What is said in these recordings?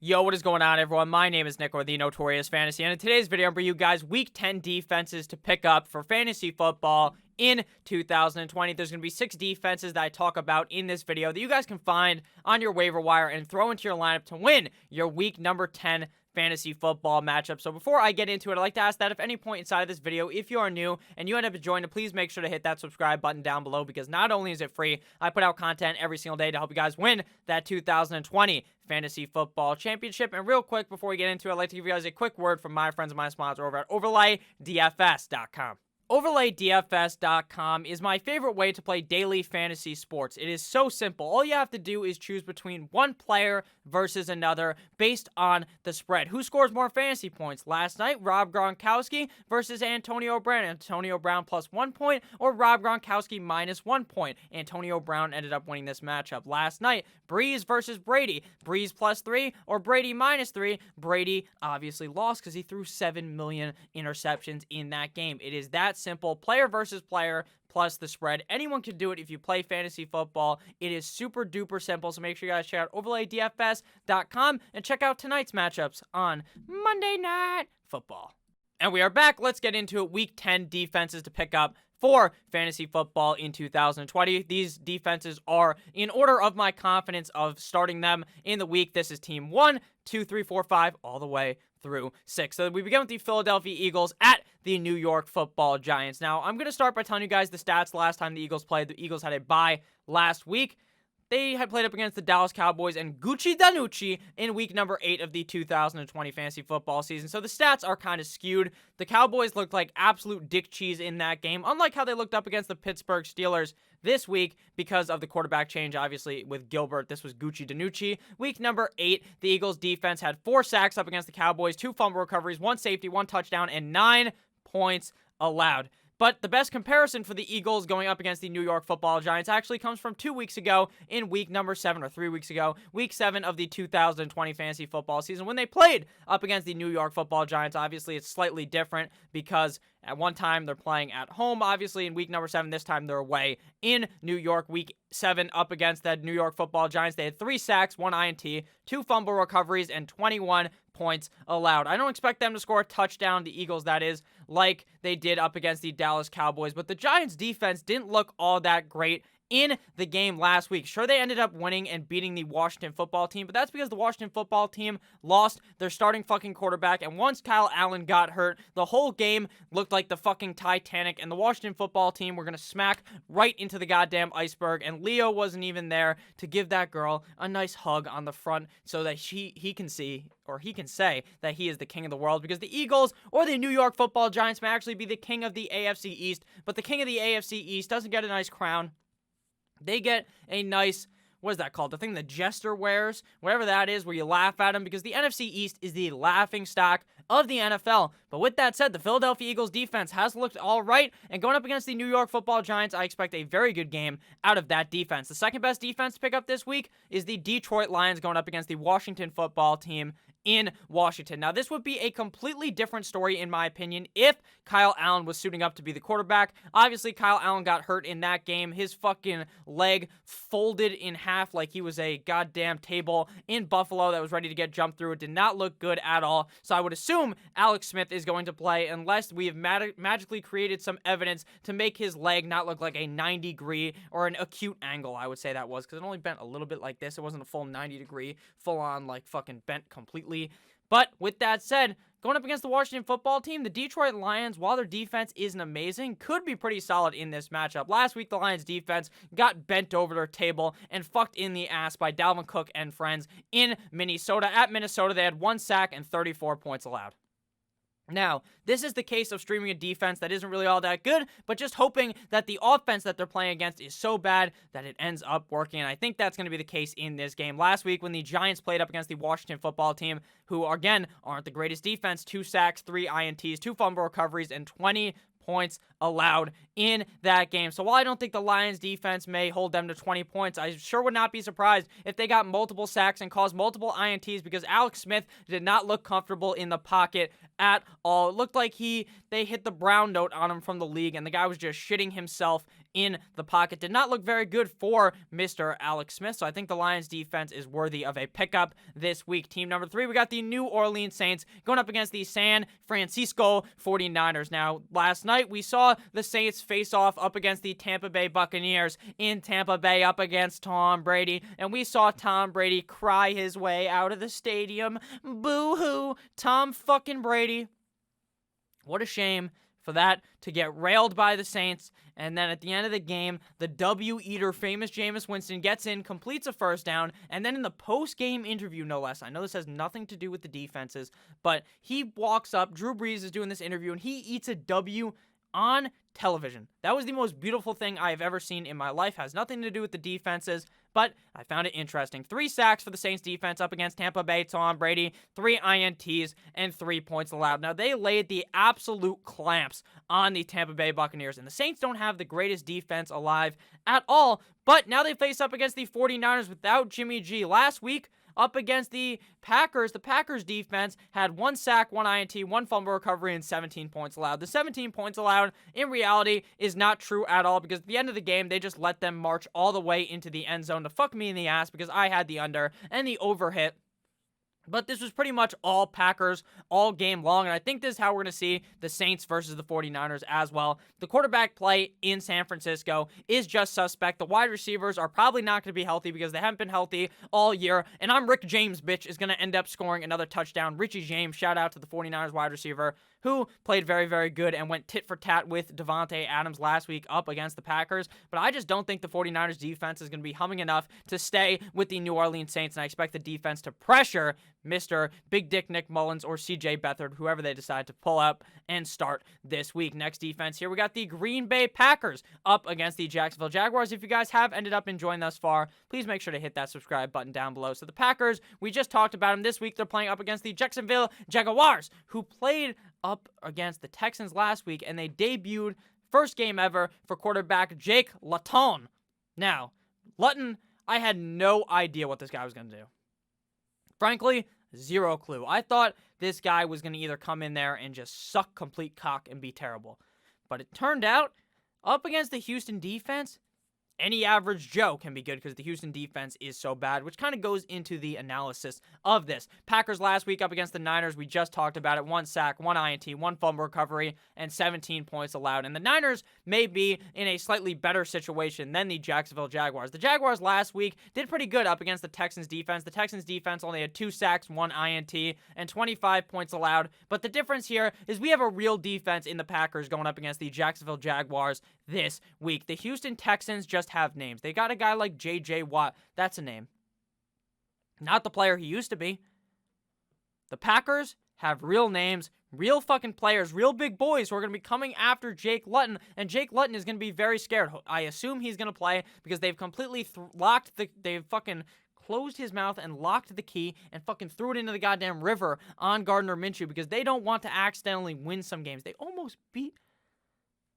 Yo, what is going on, everyone? My name is Nick, or the Notorious Fantasy, and in today's video, I'm bringing you guys Week 10 defenses to pick up for fantasy football in 2020. There's going to be 6 defenses that I talk about in this video that you guys can find on your waiver wire and throw into your lineup to win your Week number 10 fantasy football matchup. So before I get into it, I'd like to ask that if any point inside of this video, if you are new and you end up enjoying it, please make sure to hit that subscribe button down below, because not only is it free, I put out content every single day to help you guys win that 2020 fantasy football championship. And real quick, before we get into it, I'd like to give you guys a quick word from my friends and my sponsor over at OverlayDFS.com. OverlayDFS.com is my favorite way to play daily fantasy sports. It is so simple. All you have to do is choose between one player versus another based on the spread. Who scores more fantasy points? Last night, Rob Gronkowski versus Antonio Brown. Antonio Brown plus 1 point, or Rob Gronkowski minus 1 point. Antonio Brown ended up winning this matchup. Last night, Breeze versus Brady. Breeze plus 3 or Brady minus 3. Brady obviously lost because he threw 7 million interceptions in that game. It is that simple. Player versus player plus the spread. Anyone can do it if you play fantasy football. It is super duper simple, so make sure you guys check out OverlayDFS.com and check out tonight's matchups on Monday Night Football. And we are back. Let's get into it. Week 10 defenses to pick up for fantasy football in 2020. These defenses are in order of my confidence of starting them in the week. This is team 1, 2, 3, 4, 5, all the way through 6. So we begin with the Philadelphia Eagles at the New York Football Giants. Now, I'm going to start by telling you guys the stats the last time the Eagles played. The Eagles had a bye last week. They had played up against the Dallas Cowboys and Gucci Danucci in week number 8 of the 2020 fantasy football season. So the stats are kind of skewed. The Cowboys looked like absolute dick cheese in that game, unlike how they looked up against the Pittsburgh Steelers this week because of the quarterback change, obviously, with Gilbert. This was Gucci Danucci. Week number 8, the Eagles defense had 4 sacks up against the Cowboys, 2 fumble recoveries, 1 safety, 1 touchdown, and 9 points allowed. But the best comparison for the Eagles going up against the New York Football Giants actually comes from 2 weeks ago in week number 7, or 3 weeks ago, week 7 of the 2020 fantasy football season, when they played up against the New York Football Giants. Obviously, it's slightly different because at one time they're playing at home, obviously, in week number 7. This time they're away in New York. Week 7 up against the New York Football Giants, they had 3 sacks, 1 INT, 2 fumble recoveries, and 21 points allowed. I don't expect them to score a touchdown, the Eagles that is, like they did up against the Dallas Cowboys, but the Giants defense didn't look all that great in the game last week. Sure, they ended up winning and beating the Washington football team, but that's because the Washington football team lost their starting fucking quarterback, and once Kyle Allen got hurt, the whole game looked like the fucking Titanic, and the Washington football team were gonna smack right into the goddamn iceberg, and Leo wasn't even there to give that girl a nice hug on the front so that he can see, or he can say that he is the king of the world, because the Eagles or the New York Football Giants may actually be the king of the AFC East, but the king of the AFC East doesn't get a nice crown. They get a nice, what is that called? The thing the jester wears, whatever that is, where you laugh at him, because the NFC East is the laughing stock of the NFL. But with that said, the Philadelphia Eagles defense has looked all right, and going up against the New York Football Giants, I expect a very good game out of that defense. The second best defense to pick up this week is the Detroit Lions going up against the Washington football team in Washington. Now, this would be a completely different story, in my opinion, if Kyle Allen was suiting up to be the quarterback. Obviously, Kyle Allen got hurt in that game. His fucking leg folded in half like he was a goddamn table in Buffalo that was ready to get jumped through. It did not look good at all. So I would assume Alex Smith is going to play unless we have magically created some evidence to make his leg not look like a 90-degree or an acute angle, I would say that was, because it only bent a little bit like this. It wasn't a full 90-degree, full-on, like, fucking bent completely. But with that said, going up against the Washington football team, the Detroit Lions, while their defense isn't amazing, could be pretty solid in this matchup. Last week, the Lions defense got bent over their table and fucked in the ass by Dalvin Cook and friends in Minnesota. At Minnesota, they had 1 sack and 34 points allowed. Now, this is the case of streaming a defense that isn't really all that good, but just hoping that the offense that they're playing against is so bad that it ends up working, and I think that's going to be the case in this game. Last week, when the Giants played up against the Washington football team, who, again, aren't the greatest defense, 2 sacks, 3 INTs, 2 fumble recoveries, and 20 points allowed in that game. So while I don't think the Lions defense may hold them to 20 points, I sure would not be surprised if they got multiple sacks and caused multiple INTs, because Alex Smith did not look comfortable in the pocket at all. It looked like they hit the brown note on him from the league, and the guy was just shitting himself in the pocket. Did not look very good for Mr. Alex Smith, so I think the Lions defense is worthy of a pickup this week. Team number 3, we got the New Orleans Saints going up against the San Francisco 49ers. Now, last night we saw the Saints face off up against the Tampa Bay Buccaneers in Tampa Bay up against Tom Brady, and we saw Tom Brady cry his way out of the stadium. Boo-hoo, Tom fucking Brady. What a shame for that to get railed by the Saints. And then at the end of the game, the W-eater, famous Jameis Winston, gets in, completes a first down, and then in the post-game interview, no less, I know this has nothing to do with the defenses, but he walks up, Drew Brees is doing this interview, and he eats a W on television. That was the most beautiful thing I have ever seen in my life. Has nothing to do with the defenses, but I found it interesting. 3 sacks for the Saints defense up against Tampa Bay, Tom Brady, 3 INTs, and 3 points allowed. Now, they laid the absolute clamps on the Tampa Bay Buccaneers, and the Saints don't have the greatest defense alive at all, but now they face up against the 49ers without Jimmy G. Last week, up against the Packers defense had 1 sack, 1 INT, 1 fumble recovery, and 17 points allowed. The 17 points allowed, in reality, is not true at all, because at the end of the game, they just let them march all the way into the end zone to fuck me in the ass, because I had the under, and the over hit. But this was pretty much all Packers all game long, and I think this is how we're going to see the Saints versus the 49ers as well. The quarterback play in San Francisco is just suspect. The wide receivers are probably not going to be healthy because they haven't been healthy all year, and I'm Rick James, bitch, is going to end up scoring another touchdown. Richie James, shout out to the 49ers wide receiver, who played very, very good and went tit for tat with Devontae Adams last week up against the Packers. But I just don't think the 49ers defense is going to be humming enough to stay with the New Orleans Saints, and I expect the defense to pressure Mr. Big Dick Nick Mullins or CJ Beathard, whoever they decide to pull up and start this week. Next defense here, we got the Green Bay Packers up against the Jacksonville Jaguars. If you guys have ended up enjoying thus far, please make sure to hit that subscribe button down below. So the Packers, we just talked about them this week. They're playing up against the Jacksonville Jaguars, who played up against the Texans last week, and they debuted first game ever for quarterback Jake Luton. Now, Luton, I had no idea what this guy was going to do. Frankly, zero clue. I thought this guy was going to either come in there and just suck complete cock and be terrible. But it turned out, up against the Houston defense, any average Joe can be good because the Houston defense is so bad, which kind of goes into the analysis of this. Packers last week up against the Niners, we just talked about it. 1 sack, 1 INT, 1 fumble recovery, and 17 points allowed. And the Niners may be in a slightly better situation than the Jacksonville Jaguars. The Jaguars last week did pretty good up against the Texans defense. The Texans defense only had 2 sacks, 1 INT, and 25 points allowed. But the difference here is we have a real defense in the Packers going up against the Jacksonville Jaguars this week. The Houston Texans just have names. They got a guy like J.J. Watt. That's a name. Not the player he used to be. The Packers have real names, real fucking players, real big boys who are going to be coming after Jake Luton, and Jake Luton is going to be very scared. I assume he's going to play because they've completely they've fucking closed his mouth and locked the key and fucking threw it into the goddamn river on Gardner Minshew because they don't want to accidentally win some games. They almost beat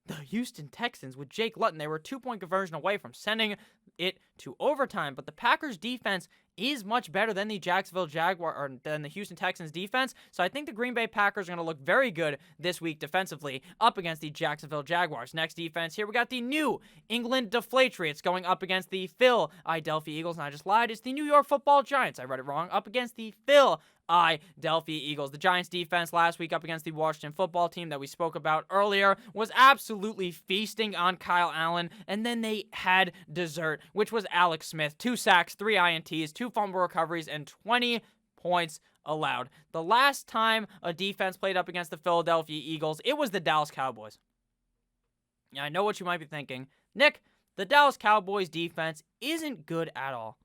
the Houston Texans with Jake Luton. They were a 2-point conversion away from sending it to overtime, but the Packers defense is much better than the Jacksonville Jaguar or than the Houston Texans defense. So I think the Green Bay Packers are going to look very good this week defensively up against the Jacksonville Jaguars. Next defense here, we got the New England Deflatriots going up against the Philadelphia Eagles. And I just lied. It's the New York Football Giants. I read it wrong. Up against the Philadelphia Eagles. The Giants defense last week up against the Washington football team that we spoke about earlier was absolutely feasting on Kyle Allen, and then they had dessert, which was Alex Smith. 2 sacks, 3 INTs, 2 fumble recoveries, and 20 points allowed. The last time a defense played up against the Philadelphia Eagles, it was the Dallas Cowboys. Yeah, I know what you might be thinking. Nick, the Dallas Cowboys defense isn't good at all.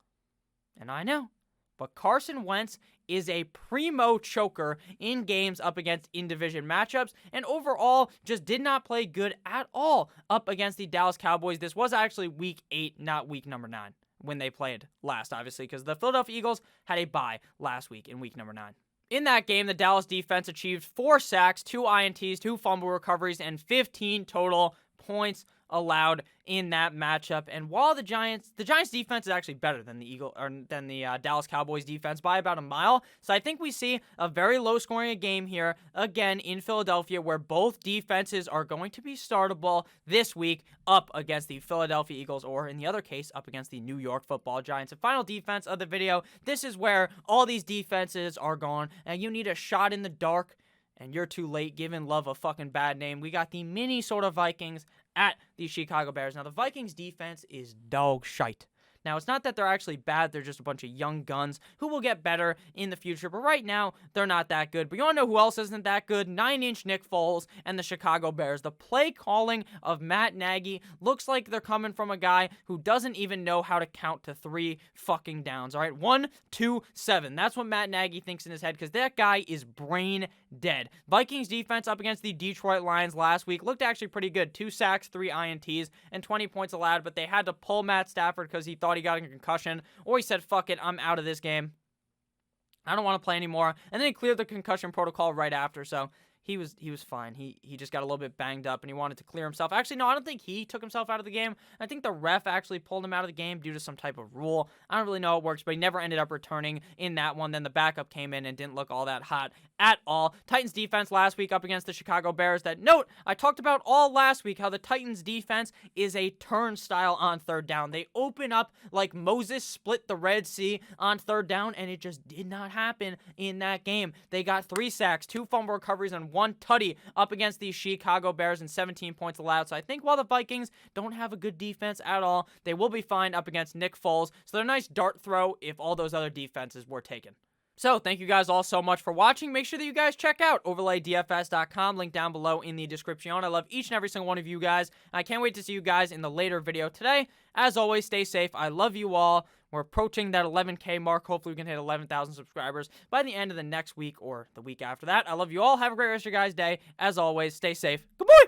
And I know. But Carson Wentz is a primo choker in games up against in-division matchups, and overall just did not play good at all up against the Dallas Cowboys. This was actually week 8, not week number 9, when they played last, obviously, because the Philadelphia Eagles had a bye last week in week number 9. In that game, the Dallas defense achieved 4 sacks, 2 INTs, 2 fumble recoveries, and 15 total points allowed in that matchup. And while the Giants defense is actually better than the Dallas Cowboys defense by about a mile. So I think we see a very low scoring game here again in Philadelphia, where both defenses are going to be startable this week up against the Philadelphia Eagles, or in the other case, up against the New York Football Giants. And final defense of the video, this is where all these defenses are gone, and you need a shot in the dark, and you're too late giving Love a fucking bad name. We got the Minnesota Vikings at the Chicago Bears. Now, the Vikings defense is dog shite. Now, it's not that they're actually bad. They're just a bunch of young guns who will get better in the future. But right now, they're not that good. But you want to know who else isn't that good? 9-inch Nick Foles and the Chicago Bears. The play calling of Matt Nagy looks like they're coming from a guy who doesn't even know how to count to 3 fucking downs. All right, 1, 2, 7. That's what Matt Nagy thinks in his head, because that guy is brain dead. Vikings defense up against the Detroit Lions last week looked actually pretty good. 2 sacks, 3 INTs, and 20 points allowed. But they had to pull Matt Stafford because he thought he got a concussion, or he said, fuck it, I'm out of this game. I don't want to play anymore. And then he cleared the concussion protocol right after, so he was fine. He just got a little bit banged up, and he wanted to clear himself. Actually, no, I don't think he took himself out of the game. I think the ref actually pulled him out of the game due to some type of rule. I don't really know how it works, but he never ended up returning in that one. Then the backup came in and didn't look all that hot at all. Titans defense last week up against the Chicago Bears. That note, I talked about all last week how the Titans defense is a turnstile on third down. They open up like Moses split the Red Sea on third down, and it just did not happen in that game. They got 3 sacks, 2 fumble recoveries, and 1 tutty up against the Chicago Bears, and 17 points allowed. So I think while the Vikings don't have a good defense at all, they will be fine up against Nick Foles. So they're a nice dart throw if all those other defenses were taken. So, thank you guys all so much for watching. Make sure that you guys check out overlaydfs.com, link down below in the description. I love each and every single one of you guys. I can't wait to see you guys in the later video today. As always, stay safe. I love you all. We're approaching that 11K mark. Hopefully, we can hit 11,000 subscribers by the end of the next week or the week after that. I love you all. Have a great rest of your guys' day. As always, stay safe. Goodbye!